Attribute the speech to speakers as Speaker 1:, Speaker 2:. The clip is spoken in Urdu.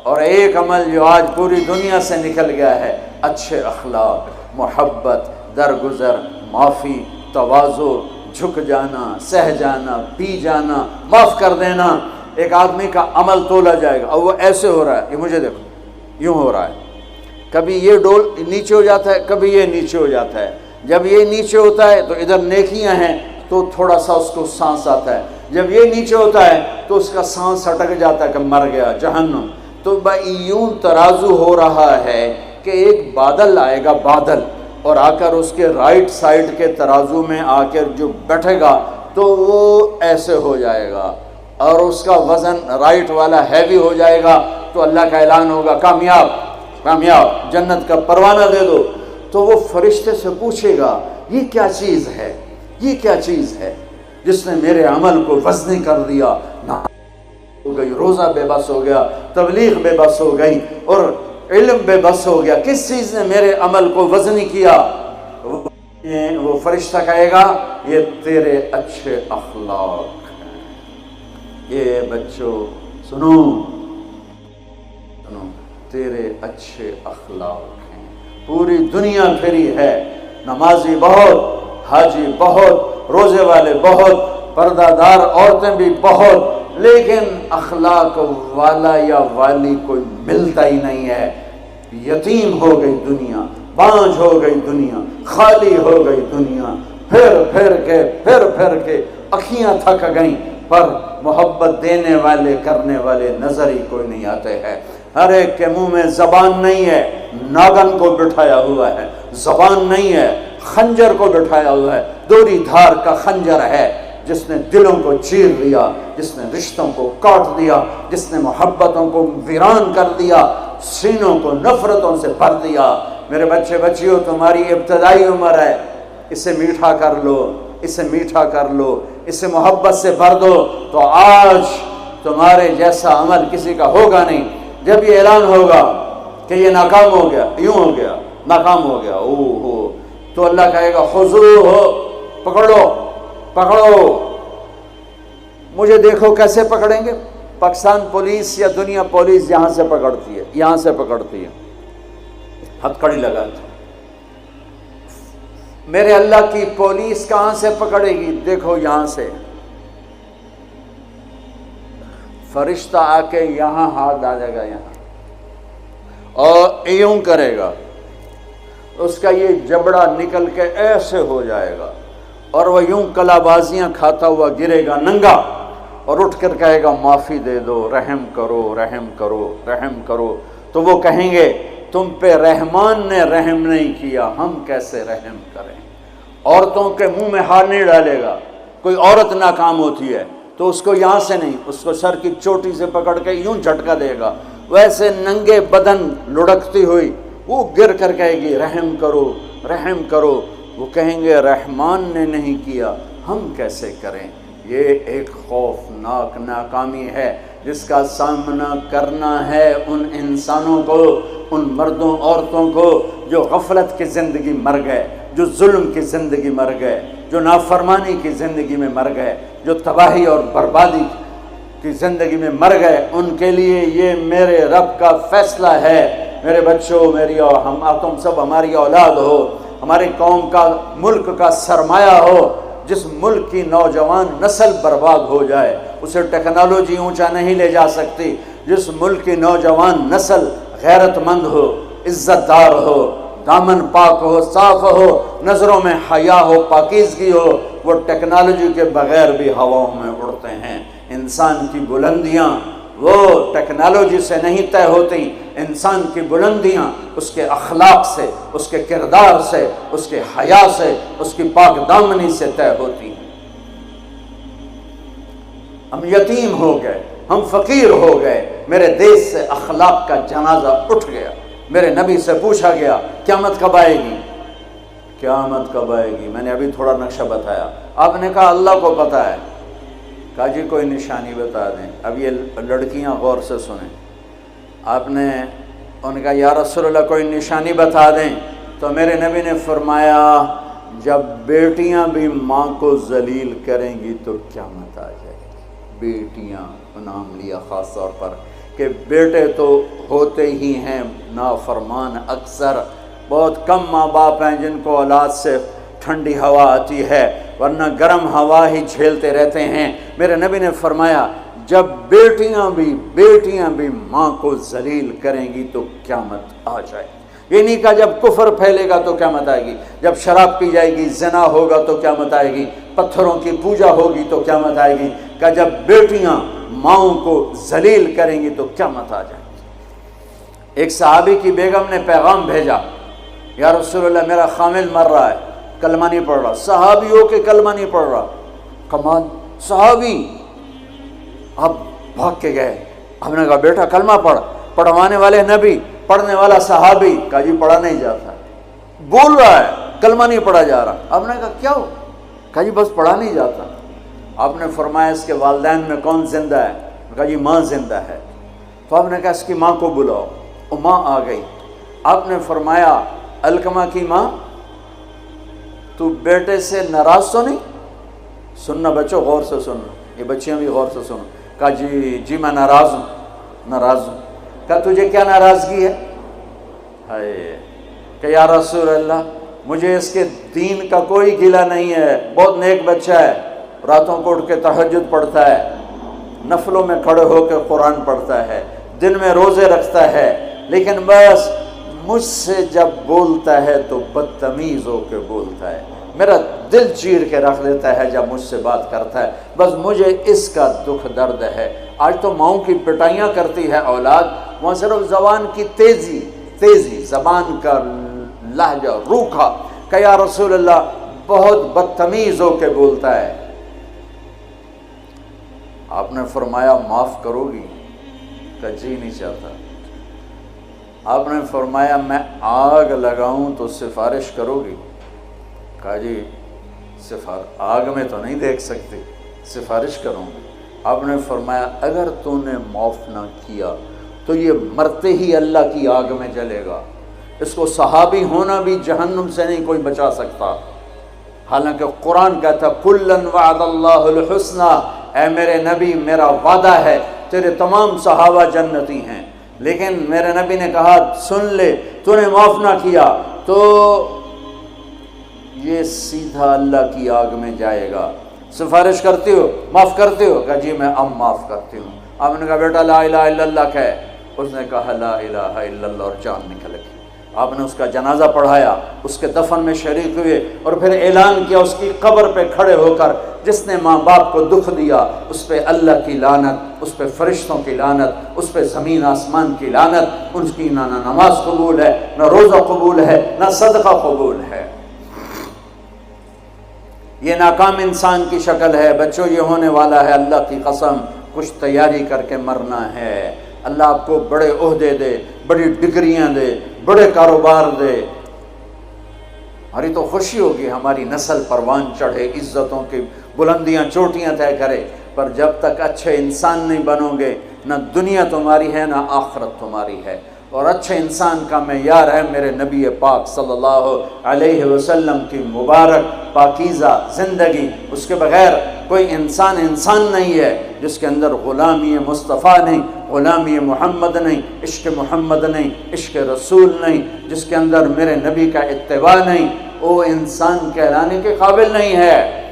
Speaker 1: اور ایک عمل جو آج پوری دنیا سے نکل گیا ہے، اچھے اخلاق، محبت، درگزر، معافی، تواضع، جھک جانا، سہ جانا، پی جانا، معاف کر دینا۔ ایک آدمی کا عمل تولا جائے گا اور وہ ایسے ہو رہا ہے، یہ مجھے دیکھو یوں ہو رہا ہے، کبھی یہ ڈول نیچے ہو جاتا ہے، کبھی یہ نیچے ہو جاتا ہے۔ جب یہ نیچے ہوتا ہے تو ادھر نیکیاں ہیں تو تھوڑا سا اس کو سانس آتا ہے، جب یہ نیچے ہوتا ہے تو اس کا سانس اٹک جاتا ہے کہ مر گیا، جہنم۔ تو یوں ترازو ہو رہا ہے کہ ایک بادل آئے گا، بادل، اور آ کر اس کے رائٹ سائڈ کے ترازو میں آ کر جو بیٹھے گا تو وہ ایسے ہو جائے گا، اور اس کا وزن رائٹ والا ہیوی ہو جائے گا، تو اللہ کا اعلان ہوگا کامیاب، کامیاب، جنت کا پروانہ دے دو۔ تو وہ فرشتے سے پوچھے گا یہ کیا چیز ہے، یہ کیا چیز ہے جس نے میرے عمل کو وزنی کر دیا؟ ہو گئی، روزہ بے بس ہو گیا، تبلیغ بے بس ہو گئی، اور علم بے بس ہو گیا۔ کس چیز نے میرے عمل کو وزنی کیا؟ وہ فرشتہ کہے گا یہ تیرے اچھے اخلاق ہیں۔ یہ بچوں سنو، تیرے اچھے اخلاق ہیں۔ پوری دنیا پھری ہے، نمازی بہت، حاجی بہت، روزے والے بہت، پردہ دار عورتیں بھی بہت، لیکن اخلاق والا یا والی کوئی ملتا ہی نہیں ہے۔ یتیم ہو گئی دنیا، بانجھ ہو گئی دنیا، خالی ہو گئی دنیا، پھر پھر کے اکھیاں تھک گئیں، پر محبت دینے والے کرنے والے نظر ہی کوئی نہیں آتے ہیں۔ ہر ایک کے منہ میں زبان نہیں ہے، ناگن کو بٹھایا ہوا ہے، زبان نہیں ہے، خنجر کو بٹھایا ہوا ہے، دوری دھار کا خنجر ہے، جس نے دلوں کو چیر دیا، جس نے رشتوں کو کاٹ دیا، جس نے محبتوں کو ویران کر دیا، سینوں کو نفرتوں سے بھر دیا۔ میرے بچے بچیوں، تمہاری ابتدائی عمر ہے، اسے میٹھا کر لو، اسے میٹھا کر لو، اسے محبت سے بھر دو، تو آج تمہارے جیسا عمل کسی کا ہوگا نہیں۔ جب یہ اعلان ہوگا کہ یہ ناکام ہو گیا، یوں ہو گیا، ناکام ہو گیا، تو اللہ کہے گا خذوہ، پکڑو پکڑو۔ مجھے دیکھو کیسے پکڑیں گے؟ پاکستان پولیس یا دنیا پولیس یہاں سے پکڑتی ہے، یہاں سے پکڑتی ہے، ہتھکڑی لگاتی ہے۔ میرے اللہ کی پولیس کہاں سے پکڑے گی؟ دیکھو یہاں سے، فرشتہ آ کے یہاں ہاتھ ڈالے گا، یہاں، اور یوں کرے گا، اس کا یہ جبڑا نکل کے ایسے ہو جائے گا، اور وہ یوں کلا بازیاں کھاتا ہوا گرے گا ننگا، اور اٹھ کر کہے گا معافی دے دو، رحم کرو، رحم کرو، رحم کرو۔ تو وہ کہیں گے تم پہ رحمان نے رحم نہیں کیا، ہم کیسے رحم کریں؟ عورتوں کے منہ میں ہاتھ نہیں ڈالے گا۔ کوئی عورت ناکام ہوتی ہے تو اس کو یہاں سے نہیں، اس کو سر کی چوٹی سے پکڑ کے یوں جھٹکا دے گا، ویسے ننگے بدن لڑکتی ہوئی وہ گر کر کہے گی رحم کرو، رحم کرو۔ وہ کہیں گے رحمان نے نہیں کیا، ہم کیسے کریں؟ یہ ایک خوفناک ناکامی ہے جس کا سامنا کرنا ہے ان انسانوں کو، ان مردوں عورتوں کو جو غفلت کی زندگی مر گئے، جو ظلم کی زندگی مر گئے، جو نافرمانی کی زندگی میں مر گئے، جو تباہی اور بربادی کی زندگی میں مر گئے۔ ان کے لیے یہ میرے رب کا فیصلہ ہے۔ میرے بچوں، میری اور تم سب ہماری اولاد ہو، ہماری قوم کا، ملک کا سرمایہ ہو۔ جس ملک کی نوجوان نسل برباد ہو جائے اسے ٹیکنالوجی اونچا نہیں لے جا سکتی۔ جس ملک کی نوجوان نسل غیرت مند ہو، عزت دار ہو، دامن پاک ہو، صاف ہو، نظروں میں حیا ہو، پاکیزگی ہو، وہ ٹیکنالوجی کے بغیر بھی ہواؤں میں اڑتے ہیں۔ انسان کی بلندیاں وہ ٹیکنالوجی سے نہیں طے ہوتی، انسان کی بلندیاں اس کے اخلاق سے، اس کے کردار سے، اس کے حیا سے، اس کی پاک دامنی سے طے ہوتی ہیں۔ ہم یتیم ہو گئے، ہم فقیر ہو گئے، میرے دیش سے اخلاق کا جنازہ اٹھ گیا۔ میرے نبی سے پوچھا گیا قیامت کب آئے گی؟ قیامت کب آئے گی؟ میں نے ابھی تھوڑا نقشہ بتایا، آپ نے کہا اللہ کو پتہ ہے۔ کہا جی کوئی نشانی بتا دیں۔ اب یہ لڑکیاں غور سے سنیں۔ آپ نے ان کا یا رسول اللہ کوئی نشانی بتا دیں، تو میرے نبی نے فرمایا جب بیٹیاں بھی ماں کو ذلیل کریں گی تو قیامت آ جائے گی۔ بیٹیاں نام لیا خاص طور پر، کہ بیٹے تو ہوتے ہی ہیں نافرمان اکثر، بہت کم ماں باپ ہیں جن کو اولاد سے ٹھنڈی ہوا آتی ہے، ورنہ گرم ہوا ہی جھیلتے رہتے ہیں۔ میرے نبی نے فرمایا جب بیٹیاں بھی ماں کو ذلیل کریں گی تو قیامت آ جائے گی۔ یہ نہیں کہا جب کفر پھیلے گا تو قیامت آئے گی، جب شراب پی جائے گی، زنا ہوگا تو قیامت آئے گی، پتھروں کی پوجا ہوگی تو قیامت آئے گی، کہ جب بیٹیاں ماؤں کو ذلیل کریں گی تو قیامت آ جائے گی۔ ایک صحابی کی بیگم نے پیغام بھیجا، یا رسول اللہ میرا خامل مر رہا ہے، کلمہ نہیں پڑھ رہا۔ صحابی ہو کے کلمہ نہیں پڑھ رہا، کمال، صحابی۔ اب بھاگ کے گئے، ہم نے کہا بیٹا کلمہ پڑھ، پڑھوانے والے نبی، پڑھنے والا صحابی، کہا جی پڑھا نہیں جاتا، بول رہا ہے کلمہ نہیں پڑھا جا رہا۔ ہم نے کہا کیا ہو؟ کہا جی بس پڑھا نہیں جاتا۔ آپ نے فرمایا اس کے والدین میں کون زندہ ہے؟ کہا جی ماں زندہ ہے۔ تو آپ نے کہا اس کی ماں کو بلاؤ، وہ ماں آ گئی۔ آپ نے فرمایا علقمہ کی ماں تو بیٹے سے ناراض تو نہیں؟ سننا بچوں، غور سے سننا، یہ بچیاں بھی غور سے سنو۔ کہا جی میں ناراض ہوں۔ کہا تجھے کیا ناراضگی ہے؟ ہائے، کہ یا رسول اللہ مجھے اس کے دین کا کوئی گلہ نہیں ہے، بہت نیک بچہ ہے، راتوں کو اٹھ کے تہجد پڑھتا ہے، نفلوں میں کھڑے ہو کے قرآن پڑھتا ہے، دن میں روزے رکھتا ہے، لیکن بس مجھ سے جب بولتا ہے تو بدتمیز ہو کے بولتا ہے، میرا دل چیر کے رکھ دیتا ہے جب مجھ سے بات کرتا ہے، بس مجھے اس کا دکھ درد ہے۔ آج تو ماؤں کی پٹائیاں کرتی ہے اولاد، وہاں صرف زبان کی تیزی، زبان کا لہجہ روکھا، کہ یا رسول اللہ بہت بدتمیز ہو کے بولتا ہے۔ آپ نے فرمایا معاف کرو گی؟ کہ جی نہیں چاہتا۔ آپ نے فرمایا میں آگ لگاؤں تو سفارش کرو گی؟ کہا جی آگ میں تو نہیں دیکھ سکتی، سفارش کروں گی۔ آپ نے فرمایا اگر تو نے معاف نہ کیا تو یہ مرتے ہی اللہ کی آگ میں جلے گا، اس کو صحابی ہونا بھی جہنم سے نہیں کوئی بچا سکتا، حالانکہ قرآن کہتا کلن وعد اللہ الحسنى، اے میرے نبی میرا وعدہ ہے تیرے تمام صحابہ جنتی ہیں، لیکن میرے نبی نے کہا سن لے تو نے معاف نہ کیا تو یہ سیدھا اللہ کی آگ میں جائے گا۔ سفارش کرتے ہو، معاف کرتے ہو؟ کہا جی میں اب معاف کرتی ہوں۔ آپ نے کہا بیٹا لا الہ الا اللہ کہے، اس نے کہا لا الہ الا اللہ اور جان نکل گئی۔ آپ نے اس کا جنازہ پڑھایا، اس کے دفن میں شریک ہوئے، اور پھر اعلان کیا اس کی قبر پہ کھڑے ہو کر جس نے ماں باپ کو دکھ دیا اس پہ اللہ کی لعنت، اس پہ فرشتوں کی لعنت، اس پہ زمین آسمان کی لعنت، ان کی نہ نماز قبول ہے، نہ روزہ قبول ہے، نہ صدقہ قبول ہے۔ یہ ناکام انسان کی شکل ہے بچوں، یہ ہونے والا ہے اللہ کی قسم، کچھ تیاری کر کے مرنا ہے۔ اللہ آپ کو بڑے عہدے دے، بڑی ڈگریاں دے، بڑے کاروبار دے، ہماری تو خوشی ہوگی، ہماری نسل پروان چڑھے، عزتوں کی بلندیاں چوٹیاں طے کرے، پر جب تک اچھے انسان نہیں بنو گے نہ دنیا تمہاری ہے نہ آخرت تمہاری ہے۔ اور اچھے انسان کا معیار ہے میرے نبی پاک صلی اللہ علیہ وسلم کی مبارک پاکیزہ زندگی، اس کے بغیر کوئی انسان نہیں ہے جس کے اندر غلامی مصطفیٰ نہیں، غلامی محمد نہیں، عشق محمد نہیں، عشق رسول نہیں، جس کے اندر میرے نبی کا اتباع نہیں، وہ انسان کہلانے کے قابل نہیں ہے۔